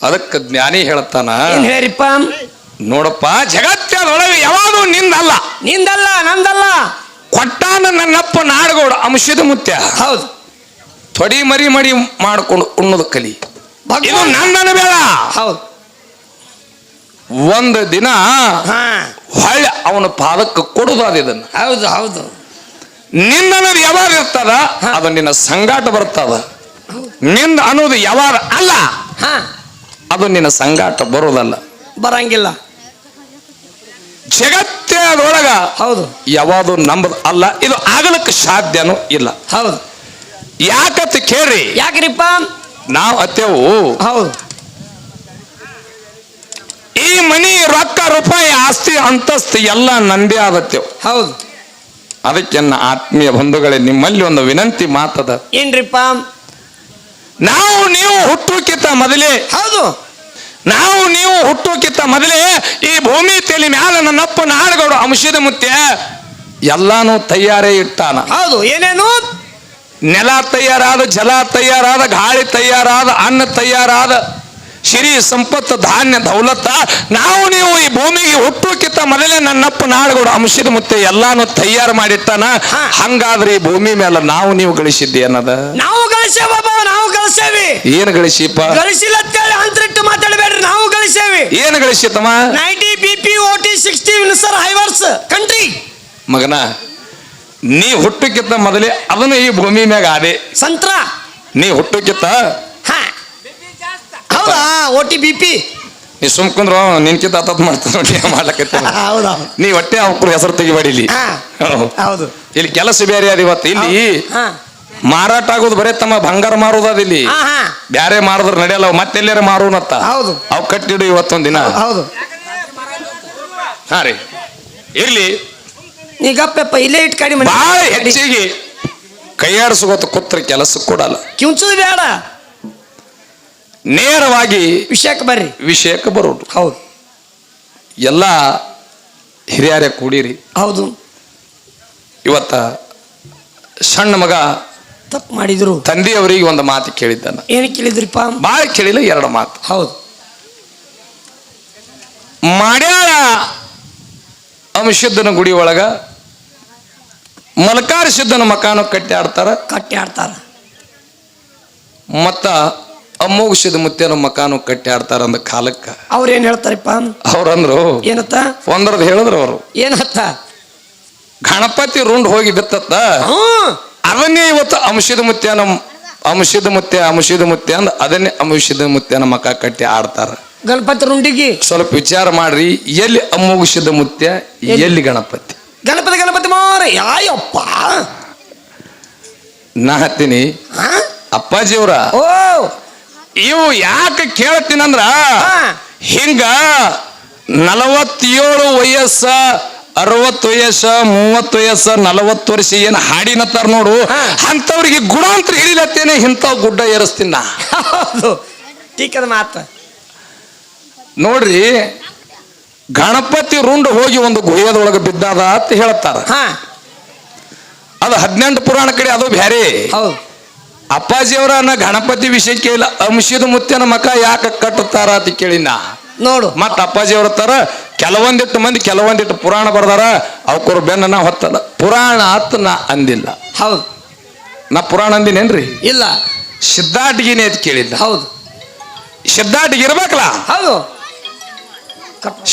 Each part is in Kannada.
ಅದಕ್ಕೆ ಜ್ಞಾನಿ ಹೇಳ್ತಾನ, ಏನ್ ಹೇಳಿಪ್ಪ? ನೋಡಪ್ಪ, ಜಗತ್ತದೊಳಗೆ ಯಾವುದು ನಿಂದಲ್ಲ, ನಿಂದಲ್ಲ, ನಂದಲ್ಲ. ಕೊಟ್ಟಾನ ನನ್ನಪ್ಪ ನಾಡಗೌಡ ಅಂಶದ ಮುತ್ಯ. ಹೌದು. ತೊಡಿ ಮರಿ ಮಡಿ ಮಾಡ್ಕೊಂಡು ಉಣ್ಣೋದು ಕಲಿ, ಇದು ನಂದನ ಬೇಡ. ಹೌದು. ಒಂದು ದಿನ ಹೊಳ್ಳಿ ಅವನ ಪಾದಕ್ಕೆ ಕೊಡುದಾದ ಇದನ್ನ. ಹೌದು ಹೌದು. ನಿಂದನದು ಯಾವಾಗ ಇರ್ತದ ಅದು ನಿನ್ನ ಸಂಗಾಟ ಬರ್ತದ. ನಿಂದ ಅನ್ನೋದು ಯಾವಾಗ ಅಲ್ಲ ಅದು ನಿನ್ನ ಸಂಗಾಟ ಬರೋದಲ್ಲ, ಬರಂಗಿಲ್ಲ. ಜಗತ್ತದೊಳಗ ಹೌದು ಯಾವುದು ನಂಬದ ಅಲ್ಲ, ಇದು ಆಗಲಕ್ಕೆ ಸಾಧ್ಯನೂ ಇಲ್ಲ. ಹೌದು. ಯಾಕಂತ ಕೇಳ್ರಿ. ಯಾಕ್ರಿಪ್ಪ? ನಾವು ಅತ್ತೇವು. ಹೌದು. ಈ ಮನಿ ರೊಕ್ಕ ರೂಪಾಯಿ ಆಸ್ತಿ ಅಂತಸ್ತು ಎಲ್ಲ ನಂದೇ ಆದತ್ತೇವು. ಹೌದು. ಅದಕ್ಕೆ ನನ್ನ ಆತ್ಮೀಯ ಬಂಧುಗಳೇ, ನಿಮ್ಮಲ್ಲಿ ಒಂದು ವಿನಂತಿ ಮಾತದ. ಏನ್ರಿಪ್ಪ? ನಾವು ನೀವು ಹುಟ್ಟೋಕ್ಕಿಂತ ಮೊದಲೇ, ಹೌದು, ನಾವು ನೀವು ಹುಟ್ಟೋಕ್ಕಿಂತ ಮೊದಲೇ ಈ ಭೂಮಿ ತಲೆ ಮ್ಯಾಲ ನನ್ನಪ್ಪ ನಾಡಗೌಡ ಅಂಶದ ಮುತ್ಯ ಎಲ್ಲಾನು ತಯಾರೇ ಇಟ್ಟಾನ. ಹೌದು. ಏನೇನು? ನೆಲ ತಯಾರಾದ, ಜಲ ತಯಾರಾದ, ಗಾಳಿ ತಯಾರಾದ, ಅನ್ನ ತಯಾರಾದ, ಸಿರಿ ಸಂಪತ್ತು, ಧಾನ್ಯ ದೌಲತ್ತ ನಾವು ನೀವು ಈ ಭೂಮಿಗೆ ಹುಟ್ಟೋಕ್ಕಿಂತ ಮೊದಲೇ ನನ್ನಪ್ಪ ನಾಡಗೌಡ ಅಂಶದ ಮುತ್ತೆ ಎಲ್ಲಾನು ತಯಾರು ಮಾಡಿಟ್ಟಾನ. ಹಂಗಾದ್ರೆ ಈ ಭೂಮಿ ಮೇಲೆ ನಾವು ನೀವು ಗಳಿಸಿದ್ದೆ ಅನ್ನದ. ನಾವು ಗಳಿಸೇವ, ನಾವು ಗಳಿಸೇವಿ. ಏನು ಗಳಿಸಿಪ್ಪ? ಗಳಿಸಿಲ್ಲ ಅಂತರಿಟ್ಟು ಮಾತಾಡಬೇಡ್ರಿ. ನಾವು ಗಳಿಸೇವಿ. ಏನು ಗಳಿಸಿತಮ್ಮ? 90 BP OT 60 ವಿನ್ಸರ್ ಹೈವರ್ಸ್ ಕಂಟ್ರಿ. ಮಗನ, ನೀ ಹುಟ್ಟಕ್ಕಿಂತ ಮೊದಲೇ ಅದನ್ನು ಈ ಭೂಮಿ ಮ್ಯಾಗ ಆದೆ. ಸಂತ್ರ ನೀ ಹುಟ್ಟಕ್ಕಿಂತ ಹೌದಾ? OT BP ನೀ ಸುಮ್ಕಂದ್ರು ನಿನ್ಕಿಂತ ಆತತ್ ಮಾಡ್ತಾನೆ ಮಾಡ್ಲಕತ್ತ. ಹೌದಾ? ನೀ ಹೊಟ್ಟೆ ಅವ್ರ ಹೆಸರು ತೆಗಿಬೇಡಿ. ಇಲ್ಲಿ ಹೌದು, ಇಲ್ಲಿ ಕೆಲಸ ಬೇರೆ ಅದ. ಇವತ್ತು ಇಲ್ಲಿ ಮಾರಾಟ ಆಗೋದು ಬರೇ ತಮ್ಮ ಬಂಗಾರ ಮಾರೋದದ. ಇಲ್ಲಿ ಬ್ಯಾರೆ ಮಾರಿದ್ರೆ ನಡೆಯಲ್ಲ, ಮತ್ತೆಲ್ಲಾರ ಮಾರೋನತ್ತ. ಹೌದು. ಅವ್ ಕಟ್ಟಿಡು ಇವತ್ತೊಂದ್ ದಿನ. ಹೌದು. ಹಾ ರೀ, ಇರ್ಲಿ. ನೀಗಪ್ಪ ಇಲ್ಲೇ ಇಟ್ ಕಡಿಮೆ. ಬಹಳ ಹೆಚ್ಚಿಗೆ ಕೈಯಾಡಿಸ್ಕೋತ ಕೂತ್ರ ಕೆಲಸ ಕೊಡಲ್ಲ. ಕಿಂಚುದು ಬೇಡ, ನೇರವಾಗಿ ವಿಷಯಕ್ಕೆ ಬರ್ರಿ. ವಿಷಯಕ್ಕೆ ಬರೋದು. ಹೌದು. ಎಲ್ಲ ಹಿರಿಯರೇ ಕೂಡಿರಿ. ಹೌದು. ಇವತ್ತ ಸಣ್ಣ ಮಗ ತಪ್ಪು ಮಾಡಿದ್ರು. ತಂದೆಯವರಿಗೆ ಒಂದು ಮಾತು ಕೇಳಿದ್ದಾನ. ಏನು ಕೇಳಿದ್ರಿಪ್ಪ? ಬಾಳ ಕೇಳಿಲ್ಲ, ಎರಡು ಮಾತು. ಹೌದು. ಮಾಡ್ಯಾಳ ಅಂಶದ್ದನ ಗುಡಿ ಒಳಗ ಮಲಕಾರ ಸಿದ್ದನ ಮಕಾನು ಕಟ್ಟಿ ಆಡ್ತಾರ. ಮತ್ತ ಅಮ್ಮೋಗಿಸಿದ ಮುತ್ತೇನ ಮಕಾನು ಕಟ್ಟಿ ಆಡ್ತಾರ ಅಂದ ಕಾಲಕ್ಕ ಅವ್ರೇನ್ ಹೇಳ್ತಾರಪ್ಪ? ಅವ್ರಂದ್ರು ಏನತ್ತ? ಒಂದ್ರದ್ ಹೇಳಿದ್ರು ಅವರು. ಏನತ್ತ? ಗಣಪತಿ ರುಂಡ್ ಹೋಗಿ ಬಿತ್ತತ್ತ, ಅದನ್ನೇ ಇವತ್ತು ಅಂಶದ ಮುತ್ಯ ಅಂದ ಅದನ್ನೇ ಅಂಶದ ಮುತ್ಯನ ಮಕ ಕಟ್ಟಿ ಆಡ್ತಾರ. ಗಣಪತಿ ರುಂಡಿಗೆ ಸ್ವಲ್ಪ ವಿಚಾರ ಮಾಡ್ರಿ, ಎಲ್ಲಿ ಅಮ್ಮೋಗಿಸಿದ ಮುತ್ಯ, ಎಲ್ಲಿ ಗಣಪತಿ? ಗಣಪತಿ ಮಾರ ಯಾಯಪ್ಪ. ನಾ ಹತ್ತೀನಿ ಅಪ್ಪಾಜಿಯವ್ರ, ಓ ಇವು ಯಾಕೆ ಕೇಳ್ತೀನಂದ್ರ, ಹಿಂಗ 47 ವಯಸ್ಸ, 60 ವಯಸ್ಸ, 30 ವಯಸ್ಸ, 40 ವರ್ಷ ಏನ್ ಹಾಡಿನತ್ತಾರ ನೋಡು, ಅಂತವ್ರಿಗೆ ಗುಣ ಅಂತ ಹೇಳಿಲತ್ತೇನೆ. ಇಂಥವ್ ಗುಡ್ಡ ಏರಿಸ್ತೀನ. ಟೀಕದ ಮಾತ ನೋಡ್ರಿ, ಗಣಪತಿ ರುಂಡ್ ಹೋಗಿ ಒಂದು ಗುಹೆಯದೊಳಗೆ ಬಿದ್ದಾದ ಅಂತ ಹೇಳ್ತಾರ. ಅದು 18 ಪುರಾಣ ಕಡೆ ಅದು ಬ್ಯಾರೆ. ಅಪ್ಪಾಜಿಯವರ ಗಣಪತಿ ವಿಷಯ ಕೇಳಿಲ್ಲ, ಅಂಶದ ಮುತ್ಯನ ಮಕ ಯಾಕೆ ಕಟ್ಟುತ್ತಾರ ಅಂತ ಕೇಳಿನ ನೋಡು. ಮತ್ತ ಅಪ್ಪಾಜಿಯವ್ರ ತರ ಕೆಲವೊಂದಿಟ್ಟು ಮಂದಿ ಕೆಲವೊಂದಿಟ್ಟು ಪುರಾಣ ಬರ್ದಾರ, ಅವಕ್ಕರು ಬೆನ್ನ ನಾ ಹೊತ್ತಲ್ಲ. ಪುರಾಣ ಅಂತ ನಾ ಅಂದಿಲ್ಲ. ಹೌದು. ನಾ ಪುರಾಣ ಅಂದಿನೇನ್ರಿ? ಇಲ್ಲ. ಸಿದ್ಧಾಟಿಗಿನೇ ಅಂತ ಕೇಳಿದ್ದ. ಹೌದು. ಸಿದ್ಧಾಟಿಗೆ ಇರ್ಬೇಕಲ್ಲ. ಹೌದು.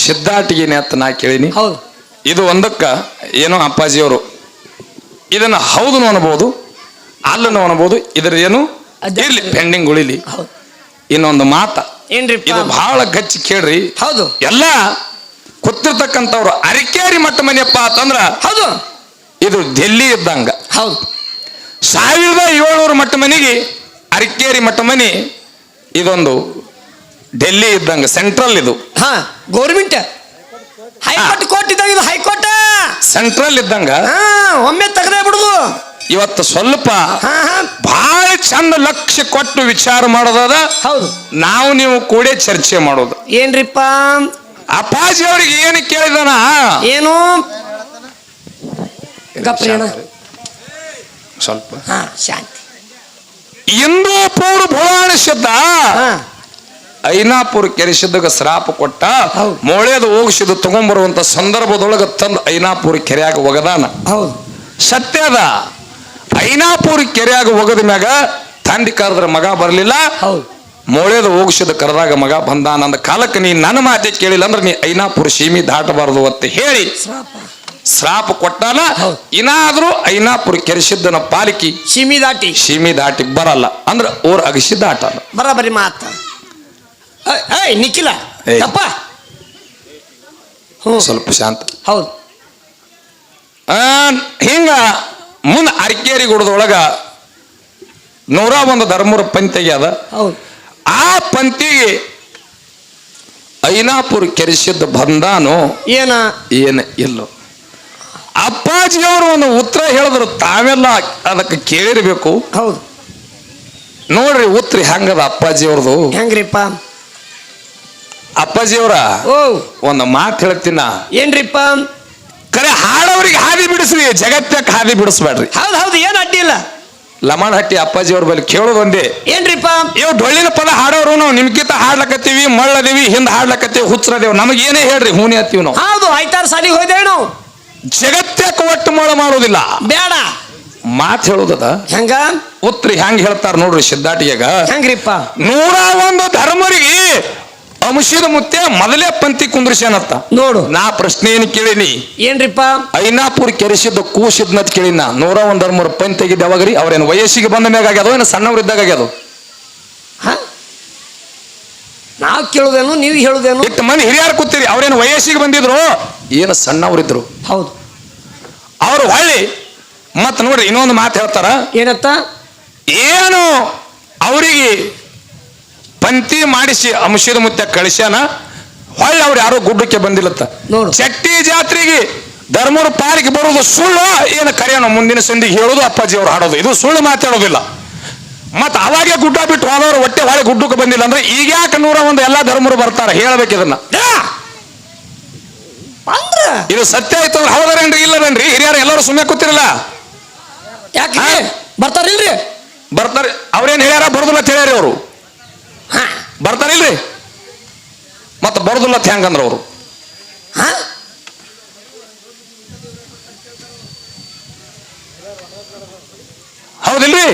ಸಿದ್ಧಾಟಿಗಿನೇ ಅಂತ ನಾ ಕೇಳಿನಿ. ಹೌದು. ಇದು ಒಂದಕ್ಕ ಏನೋ ಅಪ್ಪಾಜಿಯವರು ಇದನ್ನ ಹೌದು ಅನ್ಬೋದು, ಅಲ್ಲನು ಅನ್ಬೋದು. ಇದ್ರ ಏನು ಇರ್ಲಿ, ಪೆಂಡಿಂಗ್ ಉಳಿಲಿ. ಇನ್ನೊಂದು ಮಾತ ಏನ್ರಿ, ಇದು ಬಹಳ ಗಚ್ಚಿ ಕೇಳ್ರಿ. ಹೌದು. ಎಲ್ಲ ಕೂತಿರ್ತಕ್ಕಂಥವ್ರು ಅರಿಕೇರಿ ಮಟ್ಟ ಮನೆಯಪ್ಪ ಅಂತಂದ್ರ, ಹೌದು, ಇದು ಡೆಲ್ಲಿ ಇದ್ದಂಗ. ಹೌದು. 1700 ಮಟ್ಟ ಮನೆಗೆ ಅರಿಕೇರಿ ಮಟ್ಟ ಮನೆ ಇದೊಂದು ಡೆಲ್ಲಿ ಇದ್ದಂಗ, ಸೆಂಟ್ರಲ್. ಇದು ಗೌರ್ಮೆಂಟ್ ಹೈಕೋರ್ಟ್ ಕೋರ್ಟ್ ಇದ್ದಂಗ. ಇದು ಹೈಕೋರ್ಟ್ ಸೆಂಟ್ರಲ್ ಇದ್ದಂಗ. ಒಮ್ಮೆ ತೆಗೆದೇ ಬಿಡುದು. ಇವತ್ತು ಸ್ವಲ್ಪ ಬಹಳ ಚಂದ ಲಕ್ಷ್ಯ ಕೊಟ್ಟು ವಿಚಾರ ಮಾಡೋದ. ಹೌದು. ನಾವು ನೀವು ಕೂಡ ಚರ್ಚೆ ಮಾಡೋದು. ಏನ್ರಿಪ್ಪ? ಅಪ್ಪಾಜಿ ಅವ್ರಿಗೆ ಏನು ಕೇಳಿದಾನ? ಏನು ಸ್ವಲ್ಪ ಶಾಂತಿ. ಇಂದು ಪೂರ್ವ ಭುವನ ಶಬ್ದ ಐನಾಪುರ ಕೆರೆಸಿದ್ದಾಗ ಶ್ರಾಪ ಕೊಟ್ಟ ಹೌದು. ಮೊಳೆದು ಹೋಗಿಸಿದ ತಗೊಂಡ್ಬರುವಂತ ಸಂದರ್ಭದೊಳಗ ತಂದು ಐನಾಪುರ ಕೆರೆಯಾಗ ಒಗದಾನ. ಹೌದು ಸತ್ಯದ ಐನಾಪುರ ಕೆರೆಯಾಗ ಒಗದ ಮ್ಯಾಗ ತಂದಿ ಕರೆದ್ರ ಮಗ ಬರಲಿಲ್ಲ. ಹೌದು ಮೊಳೆದು ಹೋಗಿಸಿದ ಕರೆದಾಗ ಮಗ ಬಂದಾನ. ಅಂದ ಕಾಲಕ್ಕೆ ನೀ ನನ್ನ ಮಾತೆ ಕೇಳಿಲ್ಲ ಅಂದ್ರೆ ನೀ ಐನಾಪುರ ಸೀಮಿ ದಾಟಬಾರದು ಅಂತ ಹೇಳಿ ಶ್ರಾಪ ಶ್ರಾಪ ಕೊಟ್ಟಾನ. ಹೌದು. ಇನ್ನಾದ್ರೂ ಐನಾಪುರ ಕೆರೆಸಿದ್ದನ ಪಾಲಿಕಿ ಸೀಮಿ ದಾಟಿ ಸೀಮಿ ದಾಟಿ ಬರಲ್ಲ ಅಂದ್ರೆ ಊರ್ ಅಗಸಿ ದಾಟಲ್ಲ. ಬರಬರಿ ಮಾತ. ಏಯ್ ನಿಖಿಲ ಏಯ್. ಅಪ್ಪ ಹ್ಞೂ ಸ್ವಲ್ಪ ಶಾಂತ. ಹೌದು ಹಿಂಗ ಮುಂದ ಅರಕೇರಿ ಗುಡದೊಳಗ 101 ಧರ್ಮರ ಪಂತಿಗೆ ಅದ. ಹೌದು ಆ ಪಂತಿಗೆ ಐನಾಪುರ ಕೆರೆಸಿದ್ದ ಬಂದಾನು ಏನ ಏನ ಇಲ್ಲೋ. ಅಪ್ಪಾಜಿಯವರು ಒಂದು ಉತ್ತರ ಹೇಳಿದ್ರು, ತಾವೆಲ್ಲ ಅದಕ್ಕೆ ಕೇಳಿರ್ಬೇಕು. ಹೌದು ನೋಡ್ರಿ ಉತ್ತರ ಹೆಂಗದ ಅಪ್ಪಾಜಿಯವ್ರದು. ಹೆಂಗ್ರಿಪ್ಪ? ಅಪ್ಪಾಜಿಯವರ ಓ ಒಂದು ಮಾತು ಹೇಳ್ತೀನ, ಏನ್ರಿಪ್ಪ? ಕರೆ ಹಾಡೋರಿಗೆ ಹಾದಿ ಬಿಡಿಸ್ರಿ, ಜಗತ್ತಕ್ಕೆ ಹಾದಿ ಬಿಡಿಸ್ಬೇಡ್ರಿ. ಹೌದು ಹೌದು ಏನ್ ಅಡ್ಡಿ ಇಲ್ಲ. ಲಮಣಹಟ್ಟಿ ಅಪ್ಪಾಜಿಯವ್ರ ಬಳಿ ಕೇಳೋದು ಒಂದೇ, ಏನ್ರಿಪ್ಪ? ಇವ್ ಡೊಳ್ಳಿನ ಪದ ಹಾಡೋರು ನಾವು ನಿಮ್ಗಿಂತ ಹಾಡ್ಲಕತ್ತೀವಿ, ಮಳ್ಳದೇವಿ ಹಿಂದ್ ಹಾಡ್ಲಕತ್ತೀವಿ, ಹುಚ್ಚರದೇವ್, ನಮಗೆ ಏನೇ ಹೇಳ್ರಿ ಹೂನಿ ಹತ್ತೀವಿ ನಾವು. ಹೌದು ಆಯ್ತಾರ ಸಾಲಿಗೆ ಹೋದೇನು ಜಗತ್ತಕ್ಕೆ ಒಟ್ಟು ಮೊಳ ಮಾಡೋದಿಲ್ಲ, ಬೇಡ ಮಾತು ಹೇಳೋದದ. ಹೆಂಗ ಉತ್ತರ ಹೆಂಗ್ ಹೇಳ್ತಾರ ನೋಡ್ರಿ ಸಿದ್ಧಾಟಿಯಾಗ. ಹೆಂಗ್ರಿಪ್ಪ? 101 ಧರ್ಮರಿಗೆ ಅಂಶದ ಮುತ್ತೆ ಮೊದಲೇ ಪಂಕ್ತಿ ಕುಂದ್ರಿಸ್ಯಾನತ್ತ. ನೋಡು ನಾ ಪ್ರಶ್ನೆ ಏನು ಕೇಳಿನಿ, ಏನ್ರಿಪ್ಪ? ಐನಾಪುರ ಕೆರೆಸಿದ್ದ ಕೂಸಿದ್ನತ್ ಕೇಳಿನ. 101 ಧರ್ಮರ ಪಂಕ್ತಿಗಿದ್ದ ಯಾವಾಗ್ರಿ? ಅವ್ರೇನು ವಯಸ್ಸಿಗೆ ಬಂದ ಮ್ಯಾಗ ಆಗ್ಯದೋ ಏನು ಸಣ್ಣವ್ರಿದ್ದಾಗ ಆಗ್ಯದೋ? ನಾವು ಕೇಳುದೇನು ನೀವು ಹೇಳುದೇನು? ಇಟ್ಟು ಮಂದಿ ಹಿರಿಯರು ಕೂತೀರಿ, ಅವ್ರೇನು ವಯಸ್ಸಿಗೆ ಬಂದಿದ್ರು ಏನು ಸಣ್ಣವ್ರಿದ್ರು? ಹೌದು ಅವ್ರು ಹೊಳ್ಳಿ ಮತ್ ನೋಡ್ರಿ ಇನ್ನೊಂದು ಮಾತು ಹೇಳ್ತಾರ. ಏನತ್ತ? ಏನು ಅವರಿಗೆ ಪಂಕ್ತಿ ಮಾಡಿಸಿ ಅಂಶದ ಮುತ್ತೆ ಕಳಿಸ್ಯಾನ, ಹೊಳ್ಳಿ ಅವ್ರು ಯಾರೋ ಗುಡ್ಡಕ್ಕೆ ಬಂದಿಲ್ಲತ್ತ. ನೋಡು ಚಟ್ಟಿ ಜಾತ್ರೆಗೆ ಧರ್ಮರ ಪಾಲಿಗೆ ಬರೋದು ಸುಳ್ಳು ಏನು ಕರೆಯೋಣ ಮುಂದಿನ ಸಂಧಿಗೆ ಹೇಳೋದು ಅಪ್ಪಾಜಿ ಅವ್ರು ಹಾಡೋದು. ಇದು ಸುಳ್ಳು ಮಾತಾಡೋದಿಲ್ಲ. ಮತ್ ಅವಾಗೆ ಗುಡ್ಡ ಬಿಟ್ಟು ಹೋದವ್ರು ಹೊಟ್ಟೆ ಹೊಳೆ ಗುಡ್ಡಕ್ಕೆ ಬಂದಿಲ್ಲ ಅಂದ್ರೆ ಈಗ ಯಾಕೆ 101 ಎಲ್ಲಾ ಧರ್ಮರು ಬರ್ತಾರ? ಹೇಳ್ಬೇಕು ಇದನ್ನ. ಅಂದ್ರ ಇದು ಸತ್ಯ ಆಯ್ತು ಅಂದ್ರೆ ಹೌದಾರೇನ್ರಿ ಇಲ್ಲವೇನ್ರಿ? ಹಿರಿಯರು ಎಲ್ಲರೂ ಸುಮ್ಮನೆ ಕೂತಿರಲ್ಲ, ಯಾಕೆ ಬರ್ತಾರಿಲ್ರಿ? ಬರ್ತಾರೆ. ಅವ್ರೇನ್ ಹೇಳ್ಯಾರ? ಬರೋದಿಲ್ಲ ಅಂತ ಹೇಳ್ಯಾರಿ ಅವರು. ಹಾ ಬರ್ತಾರಿಲ್ರಿ? ಮತ್ತ ಬರೋದಿಲ್ಲ ಅಂತ ಹೆಂಗಂದ್ರ ಅವರು? ಹಾ ಹೌದಿಲ್ರಿ?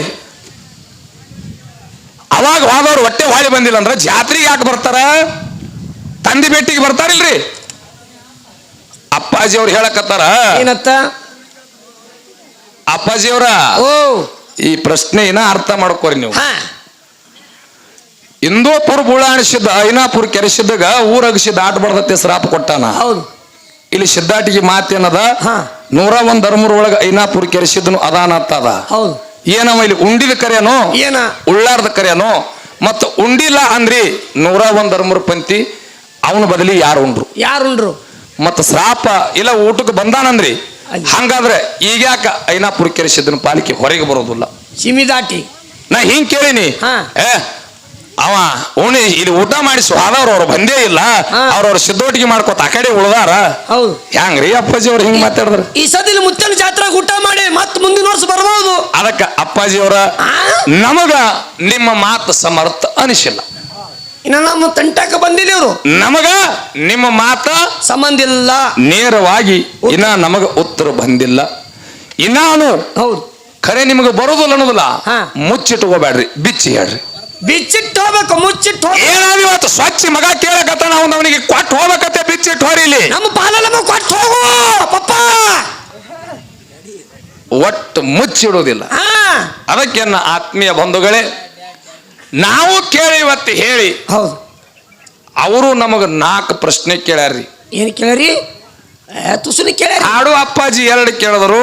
ಅವಾಗ ಹೋದವ್ರು ಹೊಟ್ಟೆ ಹೊಳೆ ಬಂದಿಲ್ಲ ಅಂದ್ರೆ ಜಾತ್ರೆಗೆ ಯಾಕೆ ಬರ್ತಾರ? ತಂದಿ ಭೇಟಿಗೆ ಬರ್ತಾರಿಲ್ರಿ? ಅಪ್ಪಾಜಿ ಅವ್ರು ಹೇಳಕತ್ತಾರ. ಏನತ್ತ? ಅಪ್ಪಾಜಿಯವರ ಓ ಈ ಪ್ರಶ್ನೆನ ಅರ್ಥ ಮಾಡ್ಕೋರಿ ನೀವು. ಹಾ ಇಂದೋಪುರ ಬುಳಾಣಿಸಿದ್ದ ಐನಾಪುರ ಕೆರೆಸಿದ್ದಾಗ ಊರಗಸಿ ದಾಟಬಾರ್ದತ್ತೆ ಶ್ರಾಪ ಕೊಟ್ಟಾನ. ಹೌದು ಇಲ್ಲಿ ಸಿದ್ಧಾಟಿಗೆ ಮಾತೇನದ? ಹಾ 101 ಧರ್ಮರ ಒಳಗ ಐನಾಪುರ ಕೆರೆಸಿದ್ದನು ಅದಾನ ಅದ. ಹೌದು ಏನವ ಇಲ್ಲಿ ಉಂಡಿದ ಕರೆಯನೋ ಏನ ಉಳ್ಳಾರ್ದ ಕರೆಯನೋ? ಮತ್ತ ಉಂಡಿಲ್ಲ ಅಂದ್ರಿ 101 ಧರ್ಮರ ಪಂಕ್ತಿ ಅವನ ಬದಲಿ ಯಾರು ಉಂಡ್ರು? ಯಾರುಂಡ್ರು? ಮತ್ತ ಶ್ರಾಪ ಇಲ್ಲ ಊಟಕ್ಕೆ ಬಂದಾನಂದ್ರಿ. ಹಂಗಾದ್ರೆ ಈಗ ಯಾಕ ಐನಾಪುರ ಕೆರೆಸಿದ್ದನ ಪಾಲಿಕೆ ಹೊರಗೆ ಬರೋದಿಲ್ಲ? ಸಿಮಿ ದಾಟಿ ನಾ ಹಿಂಗ್ ಕೇಳಿನಿ. ಹಾ. ಅವ ಉಣಿ ಇಲ್ಲಿ ಊಟ ಮಾಡಿ ಸ್ವಾದವ್ರು ಅವ್ರು ಬಂದೇ ಇಲ್ಲ, ಹಾ. ಅವ್ರವ್ರ ಸಿದ್ದೋಟಿಗೆ ಮಾಡ್ಕೊತ ಆ ಕಡೆ ಉಳ್ದಾರ. ಹೌದು ಹೆಂಗ್ರಿ ಅಪ್ಪಾಜಿ ಅವ್ರು ಹಿಂಗ್ ಮಾತಾಡಿದ್ರ? ಈ ಸದಿಲ್ ಮುತ್ತನ ಜಾತ್ರೆಗೆ ಊಟ ಮಾಡಿ ಮತ್ ಮುಂದಿನ ವರ್ಷ ಬರ್ಬೋದು. ಅದಕ್ಕ ಅಪ್ಪಾಜಿ ಅವರ ನಮಗ ನಿಮ್ಮ ಮಾತು ಸಮರ್ಥ ಅನಿಸಿಲ್ಲ. ಇನ್ನ ನಮ್ಮ ತಂಟಕ್ಕೆ ಬಂದಿಲ್ಲ ಇವರು, ನಮಗ ನಿಮ್ಮ ಮಾತ ಸಂಬಂಧ ಇಲ್ಲ. ನೇರವಾಗಿ ಇನ್ನ ನಮಗ ಉತ್ತರ ಬಂದಿಲ್ಲ. ಇನ್ನಾನು ಹೌದು ಖರೆ ನಿಮಗೆ ಬರೋದಿಲ್ಲ ಅನ್ನೋದಿಲ್ಲ. ಹಾ. ಮುಚ್ಚಿಟ್ಕೋಬೇಡ್ರಿ, ಬಿಚ್ಚಿ ಹೇಳ್ರಿ. ಬಿಚ್ಚಿಟ್ಟು ಹೋಗ್ಬೇಕು, ಮುಚ್ಚಿಟ್ಟು ಹೋಗ್ಬೇಕು. ಏನಾದ ಇವತ್ತು ಸ್ವಚ್ಛ ಮಗ ಕೇಳಕತ್ತ ನಾವು ಅವನಿಗೆ ಕೊಟ್ಟು ಹೋಗ್ಬೇಕತ್ತೆ, ಬಿಚ್ಚಿಟ್ಟು ಹೋರಿ ಇಲ್ಲಿ. ನಮ್ಮ ಪಾಲ ನಮಗೆ ಕೊಟ್ಟು ಹೋಗು ಪಪ್ಪ. ಒಟ್ಟು ಮುಚ್ಚಿಡುವುದಿಲ್ಲ. ಹಾ ಅದಕ್ಕೆ ನನ್ನ ಆತ್ಮೀಯ ಬಂಧುಗಳೇ, ನಾವು ಕೇಳಿ ಇವತ್ತು ಹೇಳಿ ಹೌದು ಅವರು ನಮಗ 4 ಪ್ರಶ್ನೆ ಕೇಳ್ಯಾರ್ರಿ. ಏನ್ ಕೇಳ್ರಿ? ತುಸುನಿ ಕೇಳ್ಯಾರಿ. ಹಾಡು ಅಪ್ಪಾಜಿ 2 ಕೇಳಿದ್ರು,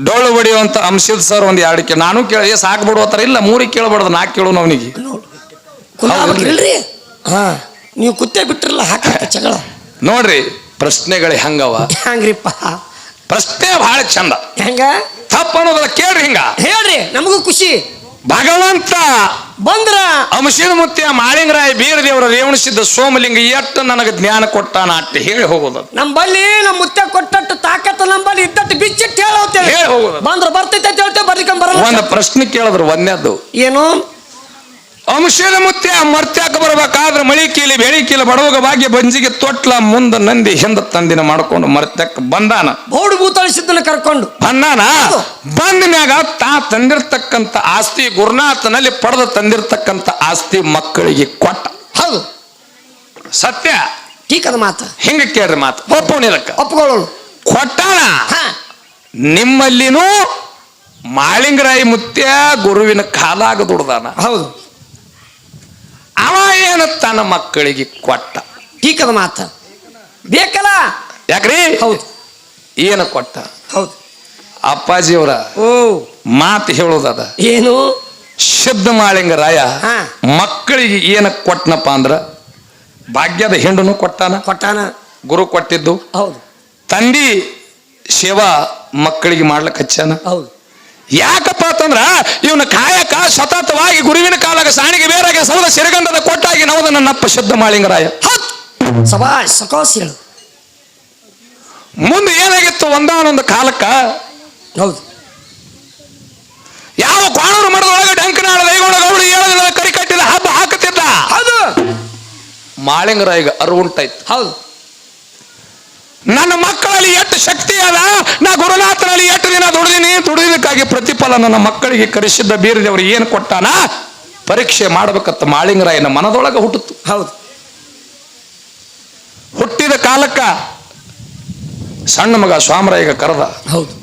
ಡೊಳ್ಳು ಹೊಡಿಯುವಂತ ಅಂಶದ ಸರ್ ಒಂದ್ 2 ಕೇಳ. ನಾನು ಕೇಳಿ ಸಾಕು ಬಿಡುವತ್ತಾರ, ಇಲ್ಲ 3 ಕೇಳಬಾರ್ದು, 4 ಕೇಳೋನು ಅವನಿಗೆ. ಕುಲ್ರಿ ಹಾ ನೀವು ಕುತ್ತೆ ಬಿಟ್ರಲ್ಲ ಹಾಕ ಜಗಳ. ನೋಡ್ರಿ ಪ್ರಶ್ನೆಗಳು ಹೆಂಗವ? ಹಂಗ್ರಿಪ್ಪ ಪ್ರಶ್ನೆ ಬಹಳ ಚಂದ. ಹೆಂಗ ತಪ್ಪ ಅನ್ನೋದಲ್ಲ, ಕೇಳ್ರಿ ಹಿಂಗ. ಹೇಳ್ರಿ ನಮಗೂ ಖುಷಿ. ಭಗವಂತ ಬಂದ್ರ ಅಂಶದ ಮುತ್ಯ ಮಾಳಿಂಗರಾಯ ಬೀರದೇವರ ರೇವಣಿಸಿದ್ದ ಸೋಮಲಿಂಗ ಎಷ್ಟು ನನಗೆ ಜ್ಞಾನ ಕೊಟ್ಟಾನ ಅಟ್ಟು ಹೇಳಿ ಹೋಗೋದು. ನಮ್ಮ ಬಲ್ಲಿ ನಮ್ಮ ಮುತ್ತ ಕೊಟ್ಟಟ್ಟು ತಾಕತ್ತ ನಮ್ಮ ಬಲ್ಲಿ ಇದ್ದಟ್ಟು ಬಿಚ್ಚಿಟ್ಟು ಹೇಳೋತೇವೆ. ಹೇಳಿ ಹೋಗೋದು. ಬಂದ್ರ ಬರ್ತೈತೆ ಅಂತ ಹೇಳ್ತೇವೆ, ಬರ್ಲಿಕ್ಕಂಡ್ ಬರಲ್ಲ. ಒಂದು ಪ್ರಶ್ನೆ ಕೇಳಿದ್ರು. ಒಂದೇದ್ದು ಏನು? ಅಂಶದ ಮುತ್ಯ ಮರ್ತ್ಯಾಕ ಬರ್ಬೇಕಾದ್ರೆ ಮಳಿ ಕೀಲಿ ಬೆಳಿ ಕೀಲಿ ಬಡವಗ ಭಾಗ್ಯ ಬಂಜಿಗೆ ತೊಟ್ಲ ಮುಂದ ನಂದಿ ಹಿಂದ ತಂದಿನ ಮಾಡ್ಕೊಂಡು ಮರ್ತ್ಯಾಕ ಬಂದಾನ. ಬೋಡು ಭೂತಾಳಿಸಿದ್ದನ್ನ ಕರ್ಕೊಂಡು ಬಂದಾನ. ಬಂದ ಮ್ಯಾಗ ತಾ ತಂದಿರ್ತಕ್ಕಂಥ ಆಸ್ತಿ ಗುರುನಾಥನಲ್ಲಿ ಪಡೆದ ತಂದಿರ್ತಕ್ಕಂಥ ಆಸ್ತಿ ಮಕ್ಕಳಿಗೆ ಕೊಟ್ಟ. ಹೌದು ಸತ್ಯ. ಟೀಕದ ಮಾತು ಹಿಂಗ ಕೇಳ್ರಿ ಮಾತು ಒಪ್ಪೋಣಿರಕ್ಕ ಒಪ್ಕೊಳ್ಳೋಣ. ಕೊಟ್ಟಾನ. ಹಾ ನಿಮ್ಮಲ್ಲಿನೂ ಮಾಳಿಂಗರಾಯಿ ಮುತ್ಯ ಗುರುವಿನ ಕಾಲಾಗ ದುಡ್ದಾನ. ಹೌದು ಅವ ಏನು ತನ್ನ ಮಕ್ಕಳಿಗೆ ಕೊಟ್ಟ. ಟೀಕದ ಮಾತು ಬೇಕಲ್ಲ. ಯಾಕ್ರಿ? ಹೌದು ಏನು ಕೊಟ್ಟ? ಹೌದು ಅಪ್ಪಾಜಿಯವರ ಓ ಮಾತು ಹೇಳೋದದ. ಏನು? ಶುದ್ಧ ಮಾಳಿಂಗರಾಯ ಹಾ ಮಕ್ಕಳಿಗೆ ಏನು ಕೊಟ್ಟನಪ್ಪ ಅಂದ್ರ ಭಾಗ್ಯದ ಹಿಂಡನು ಕೊಟ್ಟಾನ. ಕೊಟ್ಟಾನ. ಗುರು ಕೊಟ್ಟಿದ್ದು. ಹೌದು ತಂದಿ ಸೇವಾ ಮಕ್ಕಳಿಗೆ ಮಾಡ್ಲಿಕ್ಕೆ ಹಚ್ಚಾನ. ಹೌದು ಯಾಕಪ್ಪ ಅಂತಂದ್ರ ಇವನ ಕಾಯಕ ಸತತವಾಗಿ ಗುರುವಿನ ಕಾಲಾಗ ಸಾಣಿಗೆ ಬೇರಾಗಿ ಸೌದ ಸಿರಗಂಧದ ಕೊಟ್ಟಾಗಿ ನವದ ನನ್ನಪ್ಪ ಶುದ್ಧ ಮಾಳಿಂಗರಾಯ. ಸಭಾಷ್ ಸಕಾಸ್ ಹೇಳು. ಮುಂದೆ ಏನಾಗಿತ್ತು ಒಂದಾನೊಂದು ಕಾಲಕ್ಕ ಹೌದು ಯಾವ ಕಾಣೂರು ಮಠದೊಳಗೆ ಡಂಕನಾಳ ದೈಗೋಣ ಗೌಡಿ 7 ದಿನದ ಕರಿ ಕಟ್ಟಿದ ಹಬ್ಬ ಹಾಕುತ್ತಿದ್ದ. ಹೌದು ಮಾಳಿಂಗರಾಯಿಗೆ ಅರಿವುಂಟಾಯ್ತು. ಹೌದು ನನ್ನ ಮಕ್ಕಳಲ್ಲಿ ಎಷ್ಟು ಶಕ್ತಿ ಅದ, ನಾ ಗುರುನಾಥನಲ್ಲಿ ಎಷ್ಟು ದಿನ ದುಡಿದಕ್ಕಾಗಿ ಪ್ರತಿಫಲ ನನ್ನ ಮಕ್ಕಳಿಗೆ ಕರೆಸಿದ್ದ ಬೀರದೇವರು ಏನು ಕೊಟ್ಟಾನ ಪರೀಕ್ಷೆ ಮಾಡಬೇಕತ್ತ ಮಾಳಿಂಗರಾಯನ ಮನದೊಳಗೆ ಹುಟ್ಟಿತು. ಹೌದು ಹುಟ್ಟಿದ ಕಾಲಕ್ಕ ಸಣ್ಣ ಮಗ ಸ್ವಾಮರಾಯಿಗ ಕರೆದ. ಹೌದು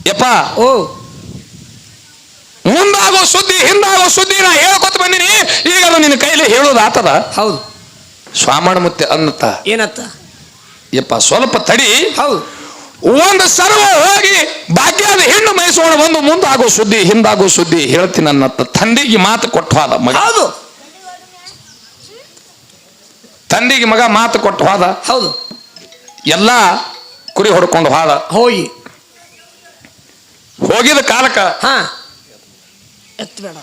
ಯಪ್ಪ ಓ ಮುಂದಾಗೋ ಸುದ್ದಿ ಹಿಂದಾಗೋ ಸುದ್ದಿ ನಾ ಹೇಳ್ಕೊತ ಬಂದಿನಿ, ಈಗ ಅದು ನಿನ್ನ ಕೈಲಿ ಹೇಳೋದು ಆತದ. ಹೌದು ಸ್ವಾಮಣ ಮುತ್ತೆ ಅನ್ನತ್ತ. ಏನತ್ತ? ಯಪ್ಪ ಸ್ವಲ್ಪ ತಡಿ, ಹೌದು ಒಂದು ಸರ್ವ ಹೋಗಿ ಭಾಗ್ಯದ ಹೆಣ್ಣು ಮೈಸೋಣ ಒಂದು ಮುಂದಾಗೋ ಸುದ್ದಿ ಹಿಂದಾಗೋ ಸುದ್ದಿ ಹೇಳ್ತೀನಿ ಅನ್ನತ್ತ. ತಂದೆಗೆ ಮಾತು ಕೊಟ್ಟು ಹೋದ ಮಗ. ಹೌದು ತಂದೆಗೆ ಮಗ ಮಾತು ಕೊಟ್ಟು ಹೋದ. ಹೌದು ಎಲ್ಲ ಕುರಿ ಹೊಡ್ಕೊಂಡು ಹೋದ. ಹೋಗಿದ ಕಾಲಕ್ಕ ಹಾ ಎತ್ತು ಬೇಡ.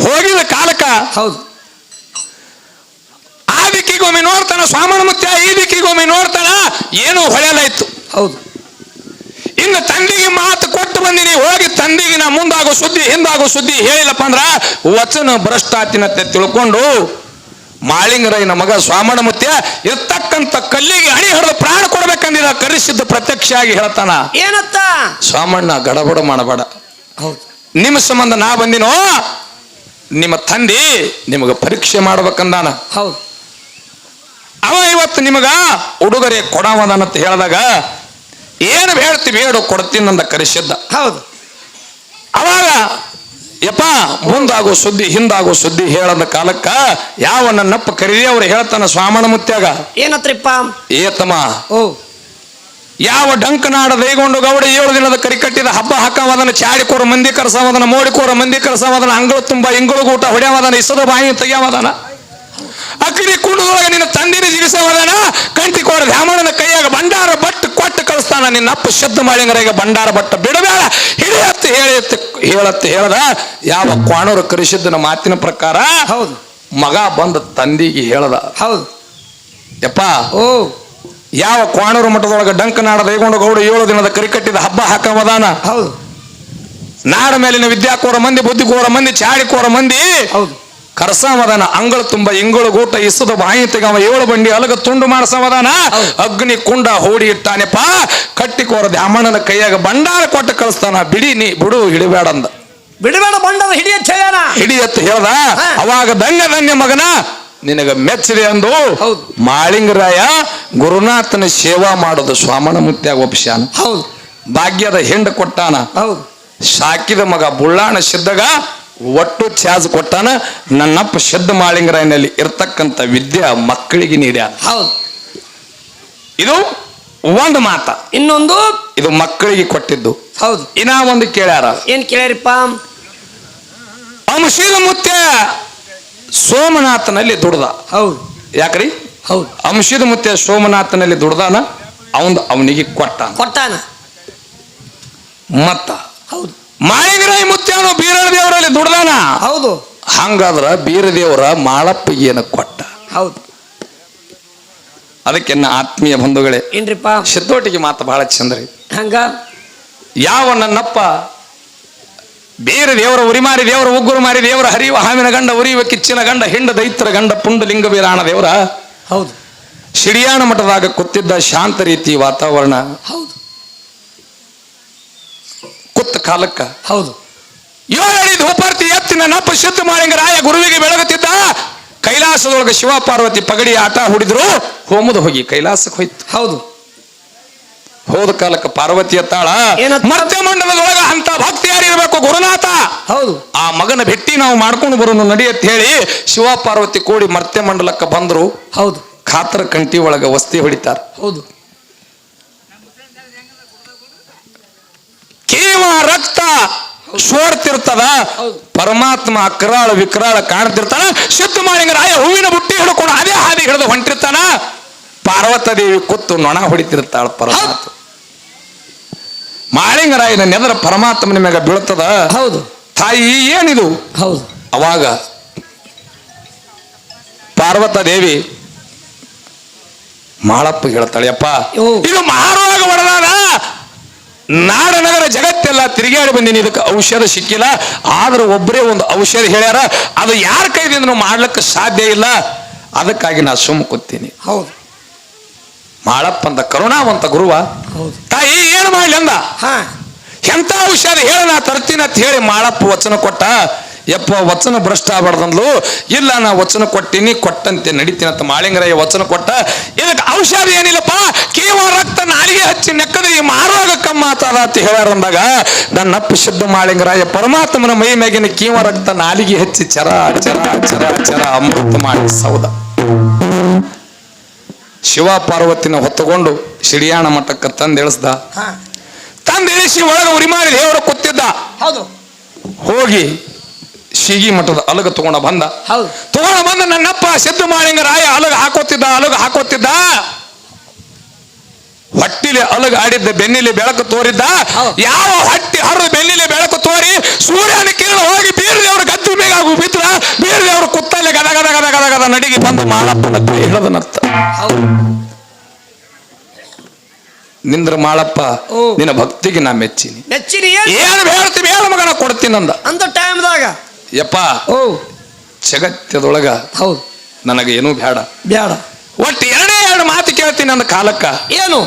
ಹೋಗಿದ ಕಾಲಕ್ಕ ಹೌದು ಆ ದಿಕ್ಕಿಗೊಮ್ಮೆ ನೋಡ್ತಾನ ಸ್ವಾಮಣ ಮುತ್ಯ, ಈ ದಿಕ್ಕಿಗೊಮ್ಮೆ ನೋಡ್ತಾನ, ಏನು ಹೊಳೆಯಲಾಯ್ತು. ಹೌದು ಇನ್ನು ತಂದೆಗೆ ಮಾತು ಕೊಟ್ಟು ಬಂದಿನಿ, ಹೋಗಿ ತಂದೆಗೆ ನಾ ಮುಂದಾಗೋ ಸುದ್ದಿ ಹಿಂದಾಗೋ ಸುದ್ದಿ ಹೇಳಿಲ್ಲಪ್ಪ ಅಂದ್ರ ವಚನ ಭ್ರಷ್ಟಾತಿನತ್ತೆ ತಿಳ್ಕೊಂಡು ಮಾಳಿಂಗರಾಯನ ಮಗ ಸ್ವಾಮಣ ಮುತ್ಯ ಇರ್ತಕ್ಕಂಥ ಕಲ್ಲಿಗೆ ಅಣಿ ಹಿಡಿದು ಪ್ರಾಣ ಕೊಡ್ಬೇಕಂದಿದ ಕರೆಸಿದ್ದು ಪ್ರತ್ಯಕ್ಷ ಆಗಿ ಹೇಳ್ತಾನ. ಏನತ್ತ? ಸ್ವಾಮಣ್ಣ ಗಡಬಡ ಮಾಡಬೇಡ, ಹೌದು ನಿಮ್ಮ ಸಂಬಂಧ ನಾ ಬಂದಿನೋ, ನಿಮ್ಮ ತಂದೆ ನಿಮಗ ಪರೀಕ್ಷೆ ಮಾಡ್ಬೇಕಂದಾನ. ಹೌದು ಅವ ಇವತ್ತು ನಿಮಗ ಉಡುಗೊರೆ ಕೊಡವದಾನಂತ ಹೇಳಿದಾಗ ಏನು ಹೇಳ್ತಿ ಬೇಡು ಕೊಡ್ತೀನಂದ ಕರೆಸಿದ್ದ. ಹೌದು ಅವಾಗ ಯಪ್ಪ ಮುಂದಾಗೋ ಸುದ್ದಿ ಹಿಂದಾಗೋ ಸುದ್ದಿ ಹೇಳದ ಕಾಲಕ್ಕ ಯಾವ ನನ್ನಪ್ಪ ಕರೀದಿ ಅವ್ರು ಹೇಳ್ತಾನ ಸ್ವಾಮಣ ಮುತ್ಯಾಗ. ಏನತ್ರಿಪ್ಪ? ಏತಮ್ಮ ಓ ಯಾವ ಡಂಕನಾಡ ದೈಗೊಂಡು ಗೌಡ 7 ದಿನದ ಕರಿ ಕಟ್ಟಿದ ಹಬ್ಬ ಹಾಕವದನ, ಚಾಡಿಕೋರ ಮಂದಿ ಕರ್ಸವದನ, ಮೋಡಿಕೋರ ಮಂದಿ ಕರ್ಸವದನ, ಅಂಗಳು ತುಂಬ ಇಂಗುಳುಗೂಟ ಹೊಡೆಯವದನ, ಇಸದ ಬಾಯಿ ತೆಗೆಯವದನ, ಅಕ್ಕಿನಿ ಕುಂಡದೊಳಗೆ ನಿನ್ನ ತಂದಿನ ಜಿಗಿಸವದನ, ಕಂಟಿಕೋರ ಧ್ಯಾಮಣ್ಣನ ಕೈಯಾಗ ಬಂಡಾರ ಬಟ್ಟು ಕೊಟ್ಟು ಕಳಿಸ್ತಾನ. ನಿನ್ನಪ್ಪ ಶುದ್ಧ ಮಾಳಿಂಗರಾಯಿಗೆ ಬಂಡಾರ ಬಟ್ಟ ಬಿಡಬೇಡ ಹಿಡಿಯತ್ತು ಹೇಳತ್ತೆ ಹೇಳದ ಯಾವ ಕ್ವಾಣೂರು ಕರೆಸಿದ್ದನ ಮಾತಿನ ಪ್ರಕಾರ ಹೌದು ಮಗ ಬಂದ ತಂದಿಗೆ ಹೇಳದ. ಹೌದು ಯಪ್ಪ ಓ ಯಾವ ಕ್ವಾಣೂರು ಮಠದೊಳಗೆ ಡಂಕನಾಡ ದೈಗೊಂಡು ಗೌಡ 7 ದಿನದ ಕರಿ ಕಟ್ಟಿದ ಹಬ್ಬ ಹಾಕವದಾನ. ಹೌದು ನಾಡ ಮೇಲಿನ ವಿದ್ಯಾಕೋರ ಮಂದಿ, ಬುದ್ಧಿಕೋರ ಮಂದಿ, ಚಾಡಿಕೋರ ಮಂದಿ ಹೌದು ಕರ್ಸವದಾನ, ಅಂಗಳು ತುಂಬ ಇಂಗಳು ಗೂಟ ಇಸದ ಬಾಯಿ ತೆಗವ 7 ಬಂಡಿ ಅಲಗ ತುಂಡು ಮಾಡಿಸವದಾನ, ಅಗ್ನಿ ಕುಂಡ ಹೂಡಿ ಇಟ್ಟಾನೆಪ್ಪ, ಕಟ್ಟಿಕೋರ ದ್ಯಾಮಣ್ಣನ ಕೈಯಾಗ ಬಂಡಾರ ಕೊಟ್ಟು ಕಳಿಸ್ತಾನ. ಬಿಡಿ ನೀ ಬಿಡು ಹಿಡಿಬೇಡಂದ. ಬಿಡಬೇಡ ಬಂಡದ ಹಿಡಿಯತ್ ಹೇಳ್ಯಾನ. ಹಿಡಿಯತ್ತು ಹೇಳ್ದ. ಅವಾಗ ಧನ್ಯ ಮಗನ ನಿನಗ ಮೆಚ್ಚಿದೆ ಅಂದು ಹೌದು ಮಾಳಿಂಗರಾಯ ಗುರುನಾಥನ ಸೇವಾ ಮಾಡೋದು ಸ್ವಾಮಣ ಮುತ್ಯಾಗ ಒಪ್ಸ್ಯಾನ. ಹೌದು ಭಾಗ್ಯದ ಹಿಂಡ ಕೊಟ್ಟಾನ. ಹೌದು ಸಾಕಿದ ಮಗ ಬುಳ್ಳಾಣ ಸಿದ್ಧಗ ಒಟ್ಟು ಚಾರ್ಜ್ ಕೊಟ್ಟಾನ. ನನ್ನಪ್ಪ ಶುದ್ಧ ಮಾಳಿಂಗರಾಯನಲ್ಲಿ ಇರ್ತಕ್ಕಂಥ ವಿದ್ಯೆ ಮಕ್ಕಳಿಗೆ ನೀಡ್ಯಾನ. ಹೌದು ಇದು ಒಂದು ಮಾತ. ಇನ್ನೊಂದು ಇದು ಮಕ್ಕಳಿಗೆ ಕೊಟ್ಟಿದ್ದು. ಹೌದು ಇನ್ನ ಒಂದು ಕೇಳ್ಯಾರ. ಏನ್ ಕೇಳ್ಯಾರಿಪ್ಪ? ಅಂಶೀಲ ಮುತ್ಯ ಸೋಮನಾಥನಲ್ಲಿ ದುಡ್ದ. ಹೌದು ಯಾಕ್ರಿ? ಹೌದು ಅಂಶದ ಮುತ್ಯ ಸೋಮನಾಥನಲ್ಲಿ ದುಡ್ದಾನ, ಅವನಿಗೆ ಕೊಟ್ಟಾನ. ಮತ್ತ ಹೌದು ಮಾಳಿಂಗರಾಯ ಮುತ್ಯನು ಬೀರಳ ದೇವರಲ್ಲಿ ದುಡ್ದಾನ. ಹೌದು ಹಂಗಾದ್ರ ಬೀರದೇವರ ಮಾಳಪ್ಪಗೇನ ಕೊಟ್ಟ. ಹೌದು ಅದಕ್ಕೆ ಆತ್ಮೀಯ ಬಂಧುಗಳೇ, ಏನ್ರಿಪ್ಪ? ಸಿದ್ದೋಟಿಗೆ ಮಾತು ಬಹಳ ಚಂದ್ರಿ. ಹಂಗ ಯಾವ ನನ್ನಪ್ಪ ಬೇರೆ ದೇವರ ಉರಿಮಾರಿ ದೇವರ ಉಗ್ಗುರು ಮಾರಿ ದೇವರ ಹರಿಯುವ ಹಾವಿನ ಗಂಡ ಉರಿಯುವ ಕಿಚ್ಚಿನ ಗಂಡ ಹಿಂಡ ದೈತ್ರ ಗಂಡ ಪುಂಡಲಿಂಗ ವೀರಾಣ ದೇವರ ಹೌದು ಶಿಡಿಯಾಣ ಮಠದಾಗ ಕೂತಿದ್ದ ಶಾಂತ ರೀತಿ ವಾತಾವರಣ. ಹೌದು ಕುತ್ತ ಕಾಲಕ್ಕ ಹೌದು 7 ಅಡಿ ಧೂಪಾರ್ತಿ ಎತ್ತಿನ ನಪ್ಪ ಶುದ್ಧ ಮಾಳಿಂಗರಾಯ ಗುರುವಿಗೆ ಬೆಳಗುತ್ತಿದ್ದ. ಕೈಲಾಸದೊಳಗೆ ಶಿವ ಪಾರ್ವತಿ ಪಗಡಿ ಆಟ ಹೂಡಿದ್ರು. ಹೋಮದ ಹೋಗಿ ಕೈಲಾಸಕ್ಕೆ ಹೋಯ್ತು. ಹೌದು ಹೋದ ಕಾಲಕ್ಕೆ ಪಾರ್ವತಿ ಎತ್ತಾಳ ಮರ್ತ್ಯ ಮಂಡಲದೊಳಗ ಅಂತ ಭಕ್ತಿ ಯಾರಿರ್ಬೇಕು ಗುರುನಾಥ. ಹೌದು ಆ ಮಗನ ಭೇಟಿ ನಾವು ಮಾಡ್ಕೊಂಡು ಬರೋನು ನಡಿಯತ್ ಹೇಳಿ ಶಿವ ಪಾರ್ವತಿ ಕೂಡಿ ಮರ್ತ್ಯ ಮಂಡಲಕ್ಕೆ ಬಂದ್ರು. ಹೌದು ಖಾತರ ಕಂಟಿ ಒಳಗ ವಸ್ತಿ ಹೊಡಿತಾರ. ಹೌದು ಕೇವ ರಕ್ತ ಸೋರ್ತಿರ್ತದ. ಪರಮಾತ್ಮ ಅಕ್ರಾಳ ವಿಕ್ರಾಳ ಕಾಣ್ತಿರ್ತಾನ. ಶುದ್ಧ ಮಾಳಿಂಗರಾಯ ಹೂವಿನ ಬುಟ್ಟಿ ಹಿಡ್ಕೊಂಡು ಅದೇ ಹಾದಿ ಹಿಡಿದು ಹೊಂಟಿರ್ತಾನ. ಪಾರ್ವತ ದೇವಿ ಕೂತು ನೊಣ ಹೊಡಿತಿರ್ತಾಳ. ಪರಮಾತ್ಮ ಮಾಳಿಂಗರಾಯನ ನೆದರ ಪರಮಾತ್ಮನ ಮ್ಯಾಗ ಬೀಳ್ತದ. ಹೌದು ತಾಯಿ ಏನಿದು? ಹೌದು ಅವಾಗ ಪಾರ್ವತ ದೇವಿ ಮಾಳಪ್ಪ ಹೇಳ್ತಾಳೆ, ಅಪ್ಪ ಇದು ಮಹಾರೋಗ ವರದಾನ. ನಾಡ ನಗರ ಜಗತ್ತೆಲ್ಲ ತಿರುಗಾಡಿ ಬಂದೀನಿ, ಇದಕ್ಕೆ ಔಷಧ ಸಿಕ್ಕಿಲ್ಲ. ಆದ್ರೆ ಒಬ್ಬರೇ ಒಂದು ಔಷಧ ಹೇಳ್ಯಾರ, ಅದು ಯಾರ ಕೈದಿಂದ ಮಾಡ್ಲಿಕ್ಕೆ ಸಾಧ್ಯ ಇಲ್ಲ. ಅದಕ್ಕಾಗಿ ನಾ ಸುಮ್ಮ ಕೂತೀನಿ. ಹೌದು ಮಾಳಪ್ಪ ಅಂತ ಕರುಣಾವಂತ ಗುರುವ. ಹೌದು ತಾಯಿ ಏನು ಮಾಡ್ಲಿ ಅಂದ. ಎಂತ ಔಷಧ ಹೇಳ ನಾ ತರ್ತೀನಿ ಅಂತ ಹೇಳಿ ಮಾಳಪ್ಪ ವಚನ ಕೊಟ್ಟ. ಯಪ್ಪ ವಚನ ಭ್ರಷ್ಟ ಆಗ್ಬಾರ್ದಂದ್ಲು. ಇಲ್ಲ ನಾ ವಚನ ಕೊಟ್ಟಿನಿ, ಕೊಟ್ಟಂತೆ ನಡಿತೀನಿ ಅಂತ ಮಾಳಿಂಗರಾಯ ವಚನ ಕೊಟ್ಟ. ಇದಕ್ಕೆ ಔಷಧ ಏನಿಲ್ಲಪ್ಪ, ಕೇವಲ ರಕ್ತ ನಾಲಿಗೆ ಹಚ್ಚಿ ನೆಕ್ಕದ್ರೆ ಈ ಮಾರೋಗ ಕಮ್ಮ ಆತದ ಅಂತ ಹೇಳ್ಯಾರಂದಾಗ ನನ್ನಪ್ಪ ಶುದ್ಧ ಮಾಳಿಂಗರಾಯ ಪರಮಾತ್ಮನ ಮೈ ಮ್ಯಾಗಿನ ಕೀವ ರಕ್ತ ನಾಲಿಗೆ ಹಚ್ಚಿ ಚರ ಚರ ಚರ ಚರ ಅಮೃತ ಮಾಡಿ ಸೌದ. ಶಿವ ಪಾರ್ವತಿನ ಹೊತ್ತುಕೊಂಡು ಶಿಡಿಯಾಣ ಮಠಕ್ಕೆ ತಂದಿಳಿಸ್ದ. ತಂದಿಳಿಸಿ ಒಳಗೆ ಉರಿಮಾರಿ ದೇವರು ಕೂತಿದ್ದ. ಹೌದು ಹೋಗಿ ಶಿಗಿ ಮಠದ ಅಲಗ ತಗೊಂಡ ಬಂದ. ತಗೊಂಡ ಬಂದ ನನ್ನಪ್ಪ ಸಿದ್ಧ ಮಾಳಿಂಗರಾಯ ಅಲಗ ಹಾಕೋತಿದ್ದ. ಹೊಟ್ಟಿಲಿ ಅಲಗ ಆಡಿದ್ದ, ಬೆನ್ನಿಲಿ ಬೆಳಕು ತೋರಿದ್ದ. ಯಾವ ಹೊಟ್ಟಿ ಹರಿದು ಬೆನ್ನಿಲಿ ಬೆಳಕು ತೋರಿ ಸೂರ್ಯನ ಕಿರಣ ಹೋಗಿ ಬೀರದೇವ್ರ ಗದ್ದು ಮೇಗಾಗು ಬಿದ್ರ ಬೀರದೇವ್ರ ಕುತ್ತಲ್ಲಿ ಗದ ಗದ ಗದ ಗದ ಗದ ನಡಿಗೆ ಬಂದು ಮಾಳಪ್ಪನ ಕೈ ಹಿಡಿದನತ್ತ. ನಿಂದ್ರ ಮಾಳಪ್ಪ, ನಿನ್ನ ಭಕ್ತಿಗೆ ನಾ ಮೆಚ್ಚಿನಿ. ಏನು ಹೇಳ್ತೀವಿ ಹೇಳ ಮಗನ ಕೊಡ್ತೀನಂದ. ಅಂತ ಟೈಮ್ದಾಗ ಯಪ್ಪ ಜಗತ್ತದೊಳಗ ಹೌದು ನನಗೆ ಏನೂ ಬೇಡ ಬೇಡ, ಒಟ್ಟು ಎರಡು ಮಾತು ಕೇಳ್ತೀನಿ ಅಂದ ಕಾಲಕ್ಕ. ಏನು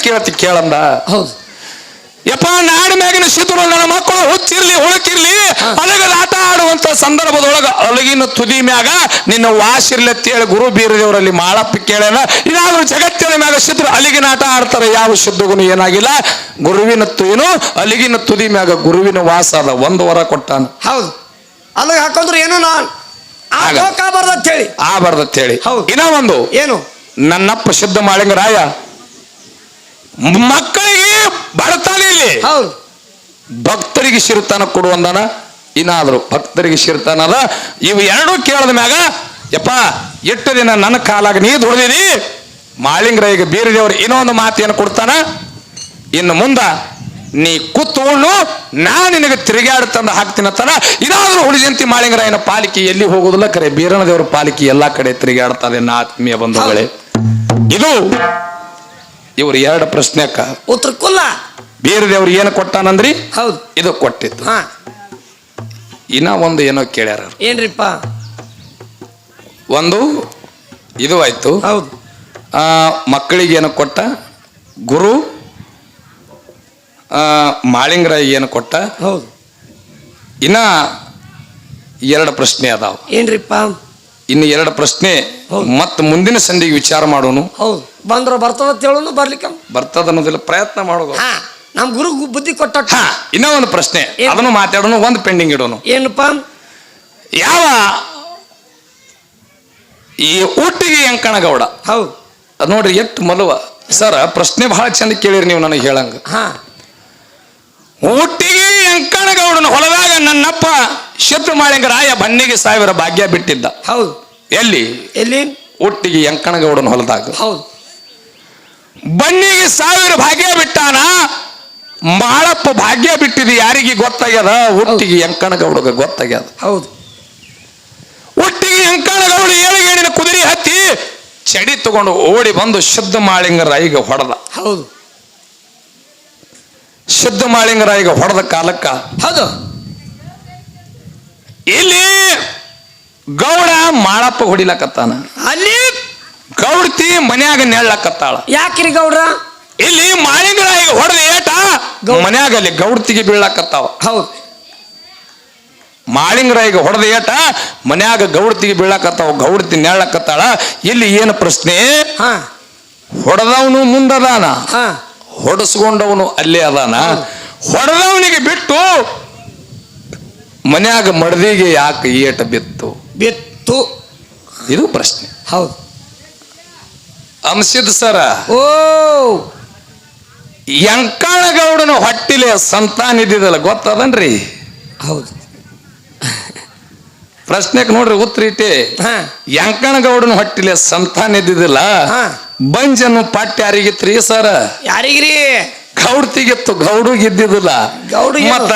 ಕೇಳ್ತಿ ಕೇಳಂದ. ಹೌದು ಯಪ್ಪ, ನಾಡ ಮ್ಯಾಗಿನ ಶಿತುರು ನನ್ನ ಮಕ್ಕಳು ಹುಚ್ಚಿರ್ಲಿ ಹುಳುಕಿರ್ಲಿ ಅಲಗದ ಆಟ ಆಡುವಂತ ಸಂದರ್ಭದೊಳಗ ಅಲಗಿನ ತುದಿ ಮ್ಯಾಗ ನಿನ್ನ ವಾಸಿರ್ಲಿ ಅಂತೇಳಿ ಗುರು ಬೀರದೇವರಲ್ಲಿ ಮಾಳಪ್ಪ ಕೇಳ್ಯಾನ. ಇದಾದ್ರೂ ಜಗತ್ತಿನ ಮ್ಯಾಗ ಶಿತುರು ಅಲಿಗಿನ ಆಟ ಆಡ್ತಾರೆ, ಯಾವ ಶುದ್ಧಗುನು ಏನಾಗಿಲ್ಲ. ಗುರುವಿನ ಏನು ಅಲಿಗಿನ ತುದಿ ಮ್ಯಾಗ ಗುರುವಿನ ವಾಸ ಅದ. 1 ವರ ಕೊಟ್ಟಾನ. ಹೌದು ಅಲ್ಲಿಗೆ ಹಾಕೊಂಡ್ರು ಏನು ಆಗಬಾರ್ದಂತ ಹೇಳಿ. ಇನ್ನ ಒಂದು ಏನು, ನನ್ನಪ್ಪ ಶುದ್ಧ ಮಾಳಿಂಗರಾಯ ಮಕ್ಕಳಿಗೆ ಬಡತಾನೆ ಇಲ್ಲಿ ಭಕ್ತರಿಗೆ ಶಿರತಾನ ಕೊಡುವಂದನ. ಇನ್ನಾದ್ರು ಭಕ್ತರಿಗೆ ಶಿರತಾನ ಅದ. ಇವು ಎರಡೂ ಕೇಳದ ಮ್ಯಾಗ ಯಪ್ಪ ಎಷ್ಟು ದಿನ ನನ್ನ ಕಾಲಾಗ ನೀ ದುಡ್ದಿದಿ. ಮಾಳಿಂಗರಾಯಿಗೆ ಬೀರದೇವ್ರು ಇನ್ನೊಂದು ಮಾತೇನು ಕೊಡ್ತಾನ, ಇನ್ನು ಮುಂದ ನೀ ಕೂತ್ಕೊಂಡು ನಾ ನಿನಗೆ ತಿರುಗಾಡ್ತಂದ ಹಾಕ್ತೀನತ್ತಾನ. ಇದಾದ್ರೂ ಹುಳಿಜಂತಿ ಮಾಳಿಂಗರಾಯನ ಪಾಲಿಕೆ ಎಲ್ಲಿ ಹೋಗುದಿಲ್ಲ, ಕರೆ ಬೀರನ ದೇವರ ಪಾಲಿಕೆ ಎಲ್ಲಾ ಕಡೆ ತಿರುಗಾಡ್ತದೆ. ನಾ ಆತ್ಮೀಯ ಬಂಧುಗಳೇ, ಇದು ಇವ್ರು 2 ಪ್ರಶ್ನೆಕ್ಕ ಉತ್ತರ ಕುಲ್ಲ. ಬೀರದೇವ್ರು ಏನು ಕೊಟ್ಟಾನಂದ್ರಿ? ಹೌದು ಇದು ಕೊಟ್ಟಿತ್ತು. ಇನ್ನ ಒಂದು ಏನೋ ಕೇಳ್ಯಾರ. ಏನ್ರಿಪ್ಪ? ಒಂದು ಇದು ಆಯ್ತು. ಹೌದು ಮಕ್ಕಳಿಗೆ ಏನು ಕೊಟ್ಟ ಗುರು, ಮಾಳಿಂಗರಾಯ ಏನು ಕೊಟ್ಟ. ಹೌದು ಇನ್ನ 2 ಪ್ರಶ್ನೆ ಅದಾವ. ಏನ್ರಿಪ್ಪ? ಇನ್ನು 2 ಪ್ರಶ್ನೆ ಮತ್ ಮುಂದಿನ ಸಂಧಿಗೆ ವಿಚಾರ ಮಾಡೋನು. ಹೌದು ಬಂದ್ರ ಬರ್ತದ ಹೇಳೋನು, ಬರ್ಲಿಕ್ಕ ಬರ್ತದ ಅನ್ನೋದಿಲ್ಲ, ಪ್ರಯತ್ನ ಮಾಡೋದು. ನಮ್ ಗುರು ಬುದ್ಧಿ ಕೊಟ್ಟ. ಇನ್ನೂ ಒಂದು ಪ್ರಶ್ನೆ, ಅದನ್ನು ಮಾತಾಡೋನು, ಒಂದು ಪೆಂಡಿಂಗ್ ಇಡೋನು. ಏನಪ್ಪ? ಯಾವ ಈ ಊಟಿಗೆ ಅಂಕಣಗೌಡ. ಹೌದು ಅದ್ ನೋಡ್ರಿ ಎಷ್ಟು ಮಲುವ ಸರ್. ಪ್ರಶ್ನೆ ಬಹಳ ಚಂದ ಕೇಳಿರಿ ನೀವು ನನಗೆ ಹೇಳಂಗ. ಊಟಿಗೆ ಅಂಕಣಗೌಡನ ಹೊಲದಾಗ ನನ್ನಪ್ಪ ಶುದ್ಧ ಮಾಳಿಂಗರಾಯ ಬನ್ನಿಗೆ 1000 ಭಾಗ್ಯ ಬಿಟ್ಟಿದ್ದ. ಹೌದು ಎಲ್ಲಿ? ಊಟಿಗೆ ಅಂಕಣಗೌಡನ ಹೊಲದಾಗ. ಹೌದು ಬನ್ನಿಗೆ 1000 ಭಾಗ್ಯ ಬಿಟ್ಟಾನ. ಮಾಳಪ್ಪ ಭಾಗ್ಯ ಬಿಟ್ಟಿದ್ದು ಯಾರಿಗೆ ಗೊತ್ತಾಗ್ಯದ? ಹುಟ್ಟಿಗೆ ಅಂಕಣಗೌಡಗ ಗೊತ್ತಾಗ್ಯದ. ಹೌದು ಹುಟ್ಟಿಗೆ ಅಂಕಣಗೌಡ ಏಳಿಗೇಣಿನ ಕುದುರೆ ಹತ್ತಿ ಚಡಿ ತಗೊಂಡು ಓಡಿ ಬಂದು ಶುದ್ಧ ಮಾಳಿಂಗರಾಯಿಗೆ ಹೊಡೆದ. ಹೌದು ಶುದ್ಧ ಮಾಳಿಂಗರಾಯಿಗೆ ಹೊಡೆದ ಕಾಲಕ್ಕ ಹೌದು ಇಲ್ಲಿ ಗೌಡ ಮಾಳಪ್ಪ ಹೊಡಿಲಕತ್ತಾನ, ಅಲ್ಲಿ ಗೌಡ್ತಿ ಮನ್ಯಾಗ ನೆಳ್ಳಕತ್ತಾಳ. ಯಾಕ್ರಿ ಗೌಡ್ರ? ಇಲ್ಲಿ ಮಾಳಿಂಗರಾಯಿಗೆ ಹೊಡೆದ ಏಟ ಮನ್ಯಾಗ ಅಲ್ಲಿ ಗೌಡ್ತಿಗೆ ಬೀಳಕತ್ತಾವ. ಹೌದು, ಮಾಳಿಂಗರಾಯಿಗೆ ಹೊಡೆದ ಏಟ ಮನ್ಯಾಗ ಗೌಡ್ತಿಗೆ ಬೀಳಕತ್ತಾವ, ಗೌಡ್ತಿ ನೆಳ್ಳಕತ್ತಾಳ. ಇಲ್ಲಿ ಏನು ಪ್ರಶ್ನೆ? ಹಾ ಹೊಡೆದವನು ಮುಂದದಾನ, ಹಾ ಹೊಡೆಸ್ಕೊಂಡವನು ಅಲ್ಲೇ ಅದಾನ. ಹೊಡೆದವನಿಗೆ ಬಿಟ್ಟು ಮನ್ಯಾಗ ಮಡದಿಗೆ ಯಾಕೆ ಏಟ ಬಿತ್ತು? ಇದು ಪ್ರಶ್ನೆ. ಹೌದು, ಅಂಶದ ಸರ ಓ ಯಂಕಣಗೌಡನ ಹೊಟ್ಟಿಲೆ ಸಂತಾನ ಇದ್ದಿದ್ದಲ್ಲ, ಗೊತ್ತದನ್ರಿ? ಹೌದು. ಪ್ರಶ್ನೆಗೆ ನೋಡ್ರಿ ಉತ್ತರ ಇಟ್ಟೆ. ಹಾ ಯಂಕಣಗೌಡನ ಹೊಟ್ಟಿಲೆ ಸಂತಾನ ಇದ್ದಿದ್ದಿಲ್ಲ, ಹಾ ಬಂಜನ್ನು ಪಟ್ಟ ಯಾರಿಗಿತ್ರಿ ಸರ? ಯಾರಿಗ್ರಿ? ಗೌಡ್ತಿಗಿತ್ತು, ಗೌಡಿಗೆ ಇದ್ದಿದ್ದಿಲ್ಲ. ಗೌಡಿಗೆ ಮತ್ತ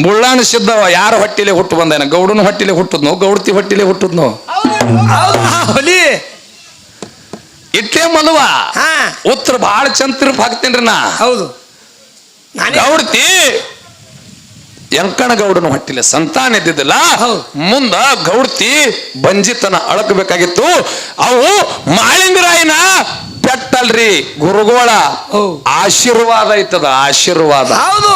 ಬುಳ್ಳಾಣ ಸಿದ್ದವ ಯಾರ ಹೊಟ್ಟಿಲೆ ಹುಟ್ಟು ಬಂದೇನ? ಗೌಡನ ಹೊಟ್ಟಿಲೆ ಹುಟ್ಟದ್ನು, ಗೌಡ್ತಿ ಹೊಟ್ಟಿಲೆ ಹುಟ್ಟದ್ನು? ಹೊಲಿ ಇಟ್ಟೆ ಮಲ್ವ. ಹಾ ಉತ್ತರ ಬಹಳ ಚಂದ್ರ ಹಾಕ್ತೇನ್ರಿ ನಾ. ಹೌದು, ಗೌಡ್ತಿ ಯಂಕಣಗೌಡನ ಹೊಟ್ಟಿಲೆ ಸಂತಾನ ಇದ್ದಿದ್ದಿಲ್ಲ. ಹೌದು. ಮುಂದ ಗೌಡ್ತಿ ಬಂಜಿತನ ಅಳಕಬೇಕಾಗಿತ್ತು. ಅವು ಮಾಳಿಂಗರಾಯನ ಪೆಟ್ಟಲ್ರಿ, ಗುರುಗೋಳ ಆಶೀರ್ವಾದ ಐತದ, ಆಶೀರ್ವಾದ. ಹೌದು.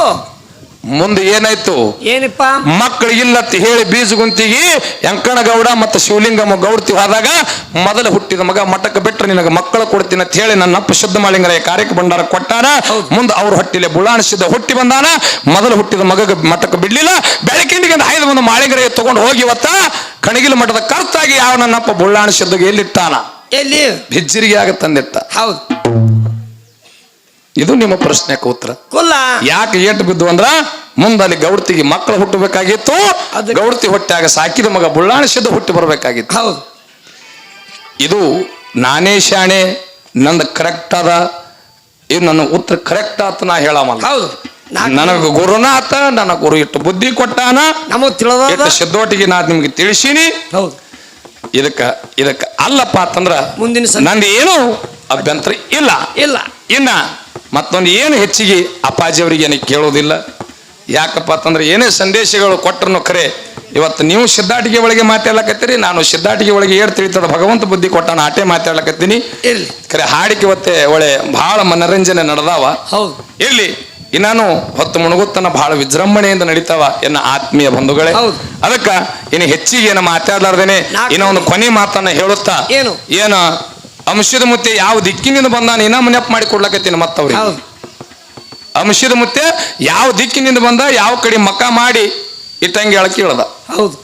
ಮುಂದೆ ಏನಾಯ್ತು? ಏನಪ್ಪ? ಮಕ್ಕಳಿಗಿಲ್ಲತ್ತ ಹೇಳಿ ಬೀಜಗುಂತಿಗಿ ಯಂಕಣಗೌಡ ಮತ್ತು ಶಿವಲಿಂಗಮ್ಮ ಗೌಡ್ತಿ ಹೋದಾಗ ಮೊದಲು ಹುಟ್ಟಿದ ಮಗ ಮಠಕ್ಕೆ ಬಿಟ್ಟರೆ ನಿನಗೆ ಮಕ್ಕಳ ಕೊಡ್ತೀನಿ ಅಂತ ಹೇಳಿ ನನ್ನ ಅಪ್ಪ ಶುದ್ಧ ಮಾಳಿಂಗರಾಯ ಕಾರ್ಯಕ್ಕೆ ಭಂಡಾರ ಕೊಟ್ಟಾನ. ಮುಂದೆ ಅವ್ರ ಹೊಟ್ಟಿಲೆ ಬುಳ್ಳಾಣಿಸಿದ ಹುಟ್ಟಿ ಬಂದಾನ. ಮೊದಲು ಹುಟ್ಟಿದ ಮಗಗೆ ಮಠಕ್ಕೆ ಬಿಡ್ಲಿಲ್ಲ. ಬೆಳಕಿಂಡಿಗೆ ಐದು ಒಂದು ಮಾಳಿಂಗರಾಯ ತಗೊಂಡು ಹೋಗಿ ಇವತ್ತ ಕಣಗಿಲ ಮಠದ ಕರ್ತಾಗಿ ಯಾವ ನನ್ನಪ್ಪ ಬುಳ್ಳಾಣಿಸಿದ್ದಗೆ ಎಲ್ಲಿಟ್ಟಾನ? ಎಲ್ಲಿ? ಬಿಜ್ಜಿರಿಗೆ ಆಗ ತಂದಿಟ್ಟ. ಹೌದು, ಇದು ನಿಮ್ಮ ಪ್ರಶ್ನೆಗೆ ಉತ್ತರ. ಕುಲ್ಲ ಯಾಕೆ ಏಟು ಬಿದ್ದು ಅಂದ್ರ ಮುಂದಲ್ಲಿ ಗೌಡ್ತಿಗೆ ಮಕ್ಕಳು ಹುಟ್ಟಬೇಕಾಗಿತ್ತು. ಗೌಡ್ತಿ ಹೊಟ್ಟಾಗ ಸಾಕಿದ ಮಗ ಬುಳ್ಳಾಣಿಸಿದ್ದು ಹುಟ್ಟಿ ಬರಬೇಕಾಗಿತ್ತು. ಹೌದು. ಇದು ನಾನೇ ಶಾಣೆ, ನಂದು ಕರೆಕ್ಟ್ ಅದ, ಇದು ನನ್ನ ಉತ್ತರ ಕರೆಕ್ಟ್ ಆತ ನಾ ಹೇಳಮಲ್ಲ. ಹೌದು, ನನಗ ಗುರುನಾಥ ನನ್ನ ಗುರು ಇಟ್ಟು ಬುದ್ಧಿ ಕೊಟ್ಟಾನ, ನಮಗ್ ತಿಳಿದ ಇಟ್ಟು ಸಿದ್ದೋಟಿಗೆ ನಾ ನಿಮ್ಗೆ ತಿಳಿಸೀನಿ. ಹೌದು, ಇದಕ್ಕ ಅಲ್ಲಪ್ಪ ಅಂತಂದ್ರ ಮುಂದಿನ ನಂದು ಏನು ಅಭ್ಯಂತರ ಇಲ್ಲ. ಇಲ್ಲ. ಇನ್ನ ಮತ್ತೊಂದು ಏನು ಹೆಚ್ಚಿಗೆ ಅಪ್ಪಾಜಿಯವರಿಗೆ ನನಗೆ ಕೇಳೋದಿಲ್ಲ. ಯಾಕಪ್ಪ ಅಂತಂದ್ರೆ ಏನೇ ಸಂದೇಶಗಳು ಕೊಟ್ಟರು ಖರೆ, ಇವತ್ತು ನೀವು ಸಿದ್ಧಾಟಿಗೆ ಒಳಗೆ ಮಾತಾಡ್ಲಕತ್ತೀರಿ, ನಾನು ಸಿದ್ಧಾಟಿಗೆ ಒಳಗೆ ಏರ್ ತಿಳಿತದ ಭಗವಂತ ಬುದ್ಧಿ ಕೊಟ್ಟಾನ ಆಟೆ ಮಾತಾಡ್ಲಕತ್ತೀನಿ. ಇರ್ಲಿ, ಖರೆ ಹಾಡಿಕೆ ಇವತ್ತೆ ಒಳ್ಳೆ ಬಹಳ ಮನರಂಜನೆ ನಡೆದಾವ. ಹೌದು, ಇರ್ಲಿ. ಇನ್ನಾನು ಹೊತ್ತು ಮುಣಗುತ್ತನ ಬಹಳ ವಿಜೃಂಭಣೆಯಿಂದ ನಡೀತಾವ ಎನ್ನ ಆತ್ಮೀಯ ಬಂಧುಗಳೇ. ಹೌದು. ಅದಕ್ಕ ಇನ್ನು ಹೆಚ್ಚಿಗೆ ಏನು ಮಾತಾಡ್ಲಾರ್ದೇನೆ ಇನ್ನೂ ಒಂದು ಕೊನೆ ಮಾತನ್ನ ಹೇಳುತ್ತಾ, ಏನು ಅಂಶದ ಮುತ್ತೆ ಯಾವ ದಿಕ್ಕಿನಿಂದ ಬಂದಾನ ಇನ್ನ ಮನೆಯಪ್ಪ ಮಾಡಿ ಕೊಡ್ಲಕತ್ತೀನಿ ಮತ್ತವ್ರಿಗೆ. ಹೌದು, ಅಂಶದ ಮುತ್ತೆ ಯಾವ ದಿಕ್ಕಿನಿಂದ ಬಂದ, ಯಾವ ಕಡೆ ಮಕ್ಕ ಮಾಡಿ ಇಟ್ಟಂಗೆ ಹೇಳಕ್ಕೆ ಹೇಳ್ದ. ಹೌದು,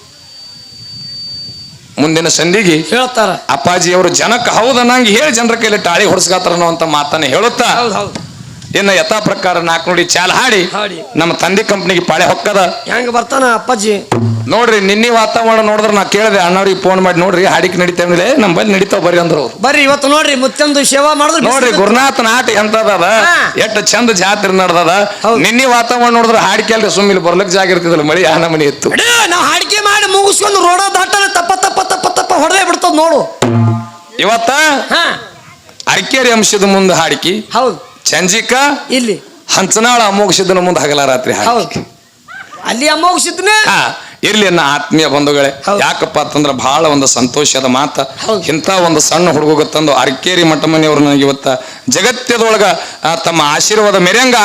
ಮುಂದಿನ ಸಂಧಿಗೆ ಹೇಳ್ತಾರ ಅಪ್ಪಾಜಿಯವರು ಜನಕ್ಕೆ ಹೌದನ್ನಂಗೆ ಹೇಳಿ ಜನರ ಕೈಲಿ ಟಾಳಿ ಹೊಡ್ಸ್ಕಾತಾರ ಅನ್ನುವಂತ ಮಾತನ್ನ ಹೇಳುತ್ತಾ, ಹೌದು, ಹೌದು, ಇನ್ನು ಯಥಾ ಪ್ರಕಾರ ನಾಲ್ಕು ನೋಡಿ ಚಾಲ ಹಾಡಿ ನಮ್ಮ ತಂದೆ ಕಂಪ್ನಿಗೆ ಪಾಳೆ ಹೊಕ್ಕದ. ಹೆಂಗ ಬರ್ತಾನ ಅಪ್ಪಾಜಿ? ನೋಡ್ರಿ ನಿನ್ನೆ ವಾತಾವರಣ ನೋಡಿದ್ರೆ ನಾ ಕೇಳಿದೆ ಅಣ್ಣವ್ರಿಗೆ ಫೋನ್ ಮಾಡಿ, ನೋಡ್ರಿ ಹಾಡಿಕೆ ನಡೀತಾವೆ ನಮ್ಮ ಬಲ್ಲಿ ನಡೀತಾವ ಬರ್ರಿ ಅಂದ್ರು. ಬರ್ರಿ ಇವತ್ತು ನೋಡ್ರಿ ಮುತ್ಯಂದು ಸೇವಾ ಮಾಡಿದ್ರು. ನೋಡ್ರಿ ಗುರುನಾಥನ ಆಟ ಎಂತದ, ಎಷ್ಟು ಚಂದ ಜಾತ್ರೆ ನಡ್ದದ. ನಿನ್ನೆ ವಾತಾವರಣ ನೋಡಿದ್ರೆ ಹಾಡಿಕೆ ಅಲ್ರಿ, ಸುಮ್ಮಿಲ್ ಬರ್ಲಕ್ ಜಾಗ ಇರ್ತಿದಲ್ಲ, ಮಳಿ ಆನ ಮನಿ ಇತ್ತು. ನಾವು ಹಾಡಿಕೆ ಮಾಡಿ ಮುಗಿಸ್ಕೊಂಡು ರೋಡ ದಾಟಲ್ಲ ತಪ್ಪ ತಪ್ಪ ತಪ್ಪ ತಪ್ಪ ಹೊಡೆದೇ ಬಿಡ್ತದ ನೋಡು. ಇವತ್ತ ಅರಕೇರಿ ಅಂಶದ ಮುಂದೆ ಹಾಡಿಕೆ, ಹೌದು, ಚಂಜಿಕ ಇಲ್ಲಿ ಹಂಚನಾಳ ಅಮೋಘಸಿದ್ದನ ಮುಂದೆ ಹಗಲ ರಾತ್ರಿ ಹಾಡಿಕೆ. ಅಲ್ಲಿ ಅಮೋಘಸಿದ್ನ ಇರ್ಲಿ ನನ್ನ ಆತ್ಮೀಯ ಬಂಧುಗಳೇ. ಯಾಕಪ್ಪ ಅಂತಂದ್ರೆ ಬಹಳ ಒಂದು ಸಂತೋಷದ ಮಾತ. ಇಂಥ ಒಂದು ಸಣ್ಣ ಹುಡುಗ ತಂದು ಅರಕೇರಿ ಮಠ ಮನೆಯವರು ನನಗೆ ಇವತ್ತ ಜಗತ್ತದೊಳಗ ತಮ್ಮ ಆಶೀರ್ವಾದ ಮೆರೆಯಂಗ